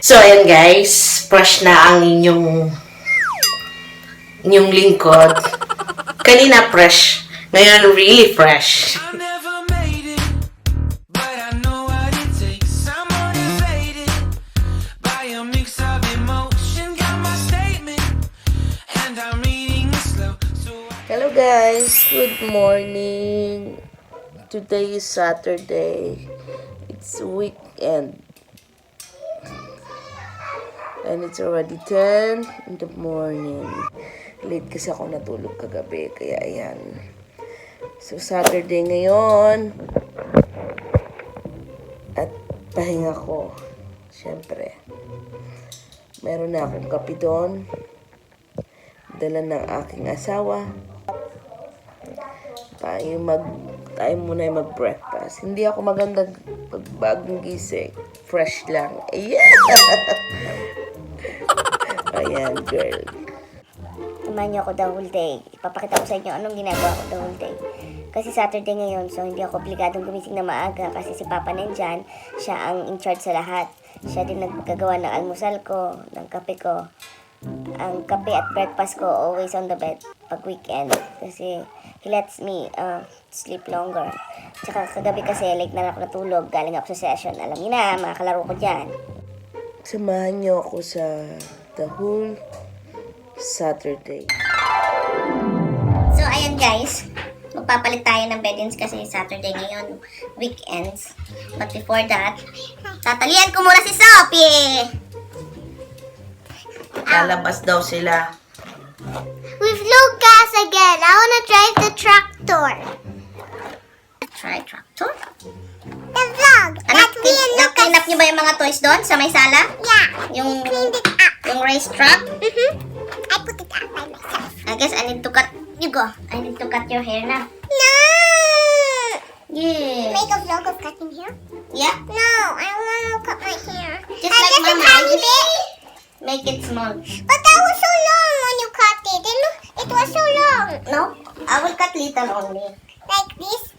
So, ayan guys, fresh na ang inyong lingkod. Kanina fresh, ngayon really fresh. I never made it, but I know what it takes. I'm motivated by a mix of emotion. Got my statement, and I'm reading it slow. Hello guys, good morning. Today is Saturday. It's weekend. And it's already 10 in the morning. Late kasi ako natulog kagabi, kaya ayan. So, Saturday ngayon. At pahinga ko. Siyempre. Meron na akong kape doon. Dala ng aking asawa. Tayo muna yung mag-breakfast. Hindi ako maganda pag bagong gising. Fresh lang. Ayan! Ayan, girl. Samahan niyo ako the whole day. Ipapakita ko sa inyo anong ginagawa ko the whole day. Kasi Saturday ngayon, so hindi ako obligadong gumising na maaga kasi si Papa nandyan, siya ang in charge sa lahat. Siya din nagkagawa ng almusal ko, ng kape ko. Ang kape at breakfast ko always on the bed pag weekend. Kasi he lets me sleep longer. Tsaka kagabi kasi late na ako natulog, galing ako sa session. Alam niyo na, mga kalaro ko dyan. Samahan niyo ako sa the whole Saturday. So, ayan guys. Magpapalit tayo ng beddings kasi Saturday ngayon, weekends. But before that, tatalian ko muna si Sophie! Lalabas daw sila. With Lucas again. I wanna drive the tractor. Try tractor? The vlog. Anak, clean up niyo ba yung mga toys doon sa may sala? Yeah. Yung cleaned it up. Yung race truck? I put it up by myself. I guess I need to cut. You go. I need to cut your hair na. No. Yeah. Make a vlog of cutting hair? Yeah. No, I want to cut my hair. Just like Mama. Make it small. But that was so long when you cut it. It was so long. No, I will cut little only. Like this?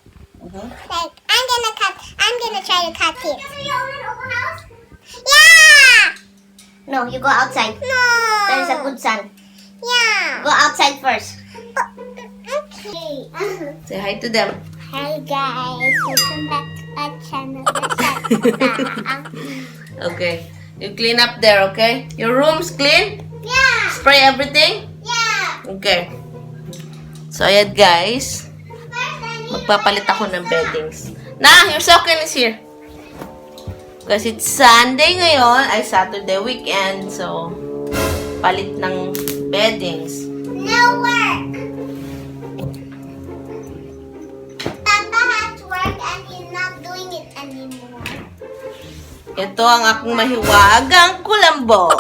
Like, I'm gonna try to cut it. Yeah! No, you go outside. No. There's a good sun. Yeah. Go outside first. Okay. Say hi to them. Hi guys, welcome back to our channel. Okay. You clean up there, okay? Your room's clean? Yeah. Spray everything? Yeah. Okay. So, ayan guys. Magpapalit ako ng beddings. Nah, your socken is here. Kasi it's Sunday ngayon, ay Saturday weekend. So, palit ng beddings. No work. Papa has work and he's not doing it anymore. Ito ang aking mahiwagang kulambo.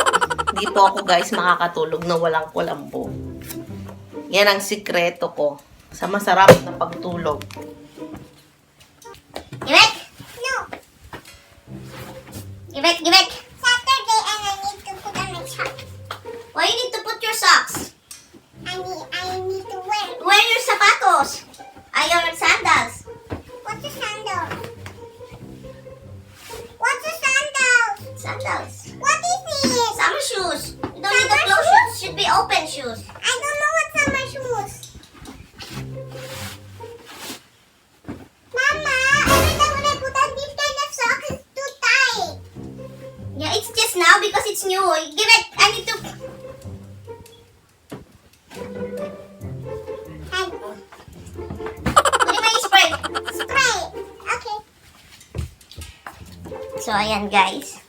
Hindi po ako guys makakatulog na walang kulambo. Yan ang sikreto ko sa masarap na pagtulog. Give it? No. Give it. Saturday and I need to put on my socks. Why you need to put your socks? I need to wear. Wear your sapatos. Your sandals. What's a sandal? What's a sandal? Sandals. What is this? Summer shoes. You don't need the closed shoes. Should be open shoes. I don't know what summer shoes. Mama, every time when I put on this kind of socks, it's too tight. Yeah, it's just now because it's new. Give it. I need to. Pwede ba i-spray? Spray. Okay. So, ayan guys.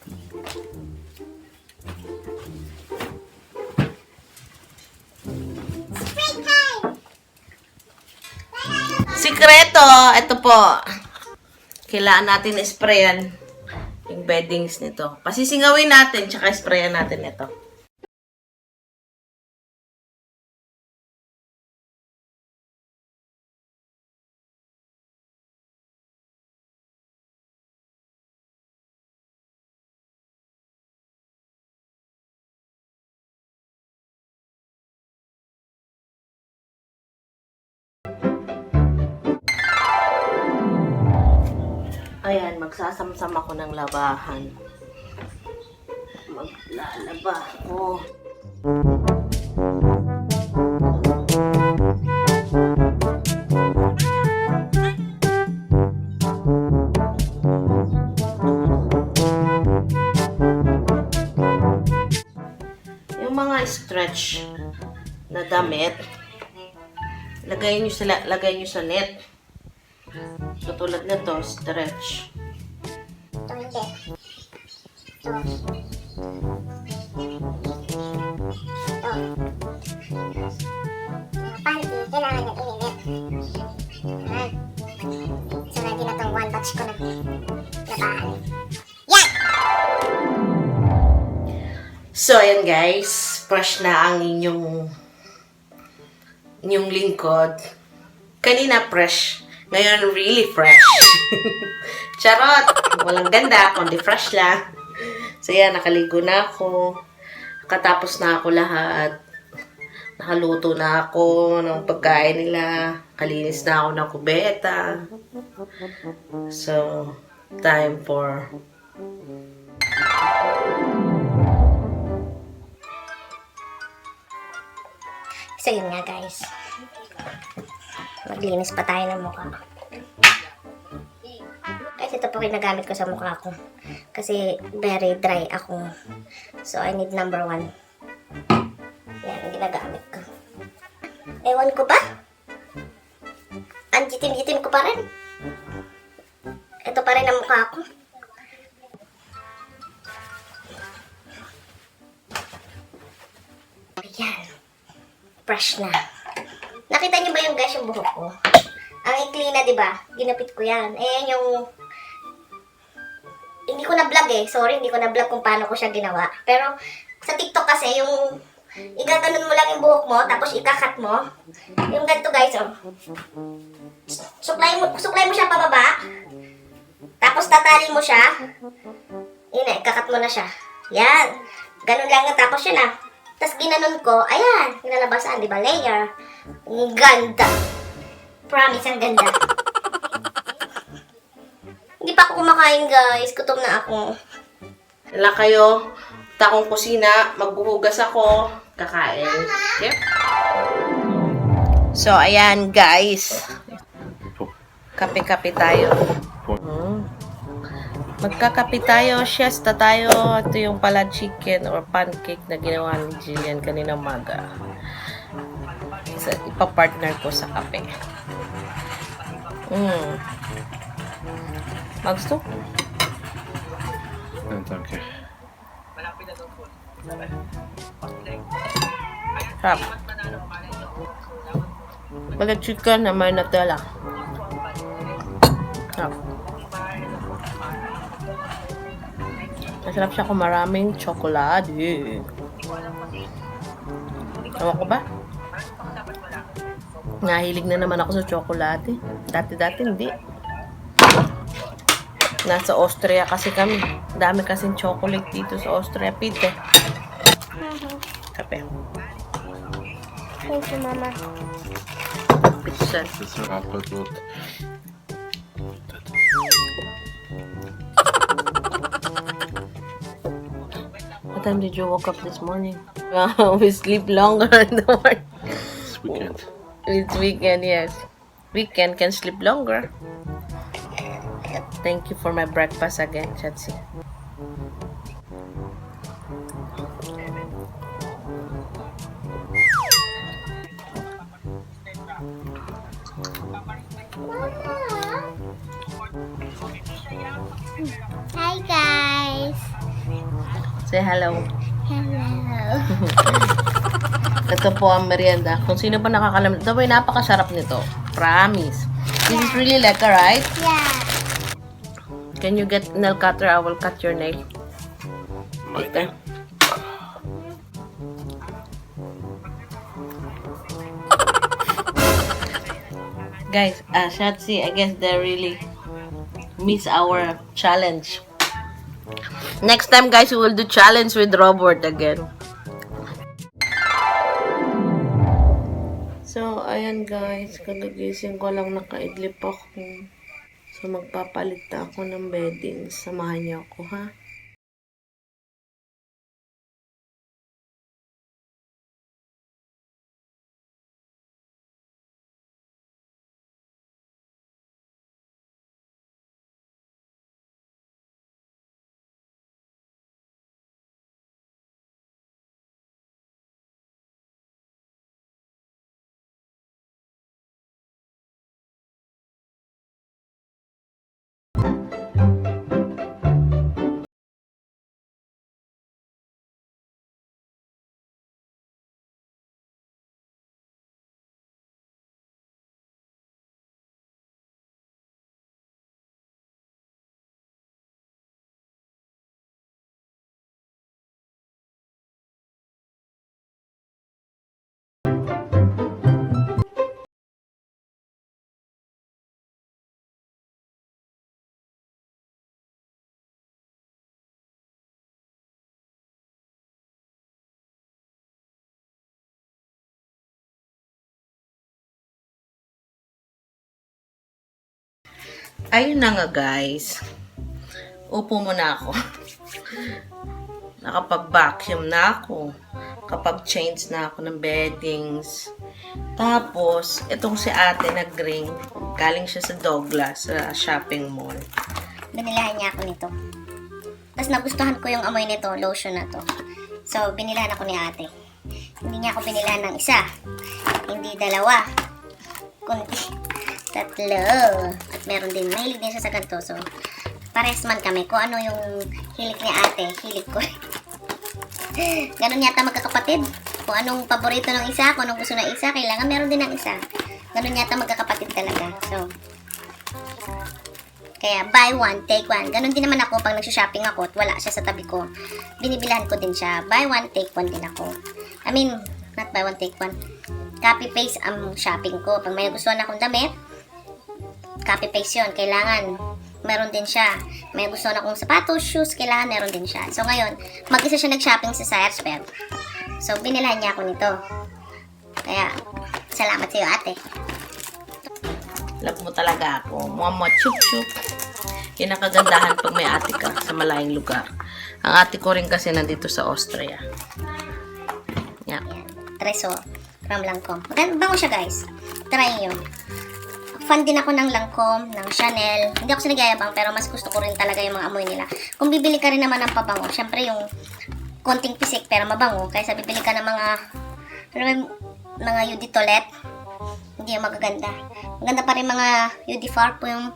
Spray time. Sikreto, ito po. Kailangan natin sprayan yung beddings nito. Pasisingawin natin, tsaka sprayan natin ito. Ayan, magsasamsam ako ng labahan. Maglalaba ako. Yung mga stretch na damit, lagay nyo sa net. So, tulad na to, stretch. Ito hindi. Ito. Panty, kailangan ng ininit. Ayan. So, ready na tong one batch ko na labahan. Yan! So, ayan guys, fresh na ang inyong lingkod. Kanina fresh, ngayon really fresh. Charot! Walang ganda, kundi fresh lang. So, ayan, nakaligo na ako. Nakatapos na ako lahat. Nakaluto na ako ng pagkain nila. Kalinis na ako ng kubeta. So, time for So, yun nga guys. Maglinis pa tayo ng mukha. Guys, ito po ginagamit ko sa mukha ko. Kasi very dry ako. So, I need number 1. Yan, ang ginagamit ko. Ewan ko ba? Ang jitim-jitim ko pa rin. Ito pa rin ang mukha ko. Ayan. Fresh na. Nakita niyo ba yung guys yung buhok ko? Ang ikli na, di ba? Ginapit ko yan. Ayan yung... Hindi ko na-vlog eh. Sorry, hindi ko na-vlog kung paano ko siya ginawa. Pero sa TikTok kasi, yung... Igaganon mo lang yung buhok mo, tapos ikakat mo. Yung ganito guys, oh. Suklay mo siya pababa. Tapos tatali mo siya. Yun na, ikakat mo na siya. Yan. Ganun lang na, tapos yun ah. Tapos ginanon ko, ayan, nilalabasan, di ba, layer. Ang ganda. Promise, ang ganda. Hindi pa ako kumakain, guys. Gutom na ako. Wala kayo, takong kusina, magbuhugas ako, kakain. Okay? So, ayan, guys. Kape-kape tayo. Magkakape tayo, siesta tayo. Ito yung pala chicken or pancake na ginawa ni Jillian kanina umaga. So, ipapartner ko sa kape. Gusto? That's okay. Sarap. Pala chicken na may Nutella. Sarap. Masarap siya kung maraming chocolate. Ewan ko ba? Nahilig na naman ako sa chocolate. Dati-dati hindi. Nasa Austria kasi kami. Dami kasing chocolate dito sa Austria, Pete. Kape. Thank you, Mama. Pizza. Das ist Apfelbrot. What time did you wake up this morning? We sleep longer in the morning. It's weekend. It's weekend, yes. Weekend can sleep longer. Thank you for my breakfast again, Chatsi. Hi, guys. Say hello. Hello. Ito po ang merienda. Kung sino pa nakakalam, ito po ay napakasarap nito. Promise. This is really lekker, right? Yeah. Can you get nail cutter? I will cut your nail. Okay. Guys, Shatsi, I guess they really miss our challenge. Next time, guys, we will do challenge with Robert again. So, ayan guys, kagagising ko lang, nakaidlip ako. So, magpapalit na ako ng bedding. Samahan niyo ako, ha? Ayun na nga guys. Upo muna ako. Nakapag-vacuum na ako. Kapag-change na ako ng beddings. Tapos, itong si ate nag-ring. Galing siya sa Douglas, sa shopping mall. Binilahan niya ako nito. Tapos nagustuhan ko yung amoy nito, lotion na to. So, binilahan ako ni ate. Hindi niya ako binilahan ng isa. Hindi dalawa. Kundi tatlo. At meron din, mahilig din siya sa ganito. So, pares man kami. Kung ano yung hilig ni ate, hilig ko. Ganon yata magkakapatid. Kung anong paborito ng isa, kung anong gusto ng isa, kailangan meron din ng isa. Ganon yata magkakapatid talaga. So, kaya buy one, take one. Ganon din naman ako pag nag-shopping ako at wala siya sa tabi ko. Binibilahan ko din siya. Buy one, take one din ako. I mean, not buy one, take one. Copy-paste ang shopping ko. Pag may gusto na akong damit, copy-paste yun. Kailangan meron din siya. May gusto na akong sapatos, shoes, kailangan meron din siya. So ngayon, mag-isa siya nag-shopping sa Sayers Fair. So binilahan niya ako nito. Kaya, salamat sa iyo ate. Love mo talaga ako. Mama, chup-chup. Yan ang kagandahan pag may ate ka sa malayong lugar. Ang ate ko rin kasi nandito sa Austria. Yan. Ayan. Tresor from Lancome. Bango siya guys. Try nyo. Fan din ako ng Lancome, ng Chanel. Hindi ako sinagayabang pero mas gusto ko rin talaga yung mga amoy nila. Kung bibili ka rin naman ng pabango, syempre yung konting pisik pero mabango. Kaysa bibili ka ng mga mga Eau de Toilette, hindi yung magaganda. Maganda pa rin mga Eau de Far po yung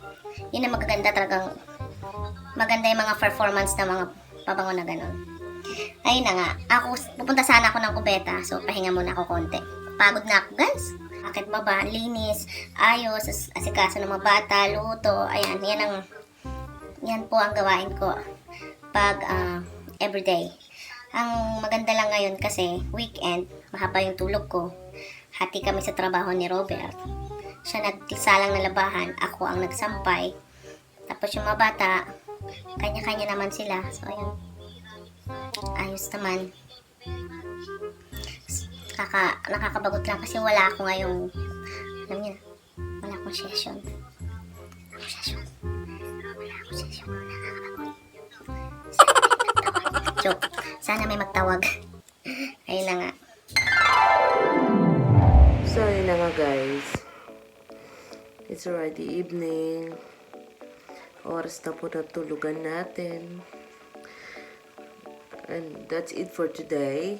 yun ang magaganda talagang maganda yung mga performance ng mga pabango na ganun. Ayun na nga, ako pupunta sana ako ng kubeta, so pahinga muna ako konti. Pagod na ako guys. Akit baba, linis, ayos, asikaso ng mga bata, luto, ayan, yan po ang gawain ko pag everyday. Ang maganda lang ngayon kasi weekend, mahaba yung tulog ko. Hati kami sa trabaho ni Robert. Siya nagsalang na labahan, ako ang nagsampay. Tapos yung mga bata, kanya-kanya naman sila. So ayun, ayos naman. Nakakabagot lang kasi wala ako ngayong, alam niyo na, wala akong session. Joke. Sana may magtawag. Ayun na nga. So, yun na nga guys. It's already evening. Oras na po na tulugan natin. And that's it for today.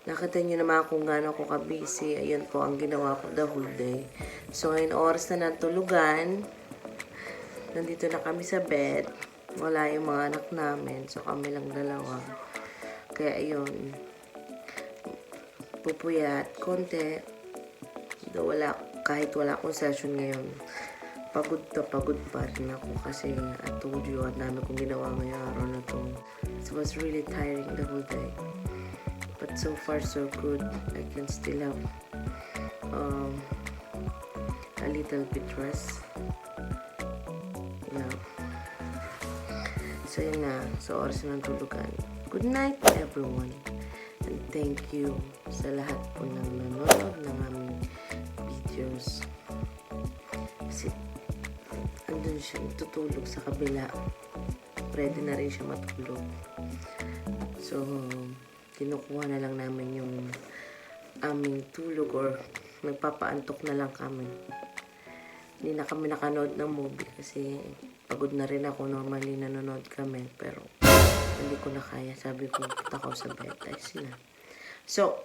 Nakita nyo naman kung gaano ako ka-busy. Ayan po ang ginawa ko the whole day. So, ngayon oras na ng tulugan. Nandito na kami sa bed. Wala yung mga anak namin. So, kami lang dalawa. Kaya, ayun. Pupuyat. Konti. Kahit wala akong session ngayon. Pagod pa rin ako. Kasi, I told you, ang dami kong ginawa ngayong araw na to. So, it was really tiring the whole day. But so far, so good. I can still have a little bit rest. Yeah. So, yun na. So, oras na ng tulugan. Good night, everyone. And thank you sa lahat po ng nanonood ng aming videos. Kasi, andun siya tutulog sa kabila. Ready na rin siya matulog. So, kinukuha na lang namin yung aming tulog or nagpapaantok na lang kami. Hindi na kami nakanood ng movie kasi pagod na rin ako. Normally nanonood kami pero hindi ko na kaya. Sabi ko, punta ko sa bed. Ayos na. So,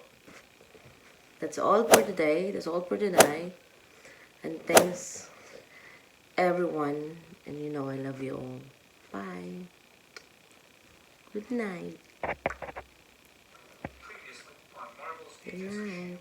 that's all for today. That's all for tonight. And thanks everyone. And you know I love you all. Bye. Good night. Good night.